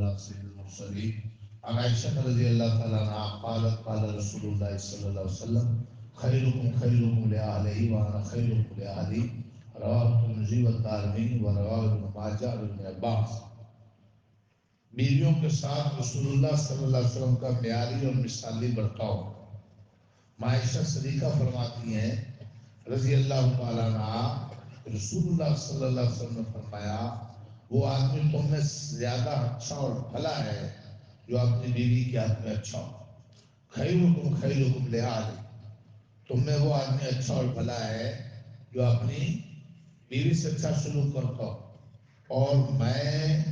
على سيد المرسلين عن عائشة رضي الله تعالى عنها قالت قال رسول الله صلى الله عليه وسلم خيركم خيركم لأهله وأنا خيركم لأهلي رواه الترمذی والدارمی ورواه ابن ماجہ اور ابن عباس۔ بیویوں کے ساتھ رسول اللہ صلی اللہ علیہ وسلم کا معیاری اور مثالی برتاؤ۔ عائشہ صدیقہ فرماتی ہیں رضی اللہ تعالیٰ عنہ، رسول اللہ صلی اللہ علیہ وسلم نے فرمایا وہ آدمی تم میں زیادہ اچھا اور بھلا ہے جو اپنی بیوی کے حق میں اچھا ہو۔ خیرکم خیرکم لأہلہ، تم میں وہ آدمی اچھا اور بھلا ہے جو اپنی بیوی سے اچھا سلوک کرتا ہو، اور میں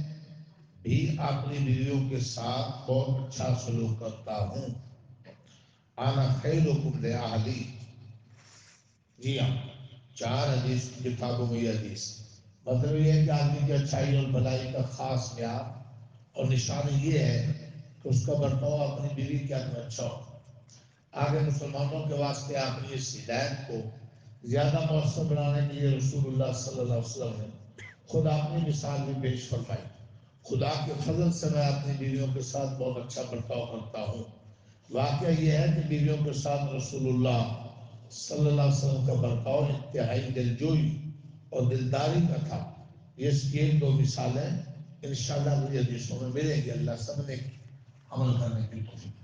بھی اپنی بیویوں کے ساتھ بہت اچھا سلوک کرتا ہوں۔ انا خیرکم لأہلی، جی ہاں، 4 حدیث کتابوں میں یہ حدیث مطلب یہ ہے کہ آدمی کی اچھائی اور بھلائی کا خاص معیار اور نشانی یہ ہے کہ اس کا برتاؤ اپنی بیوی کے حق میں اچھا ہو۔ آگے مسلمانوں کے واسطے آپ نے اس ہدایت کو زیادہ مؤثر بنانے کے لیے رسول اللہ صلی اللہ علیہ وسلم نے خود اپنی مثال بھی پیش فرمائی۔ خدا کے فضل سے میں اپنی بیویوں کے ساتھ بہت اچھا برتاؤ کرتا ہوں۔ واقعہ یہ ہے کہ بیویوں کے ساتھ رسول اللہ صلی اللہ علیہ وسلم کا برتاؤ انتہائی دلجوئی اور دلداری کا تھا۔ اس کی 1-2 مثالیں انشاءاللہ اگلی حدیثوں میں ملیں گی۔ اللہ سب نے عمل کرنے کی توفیق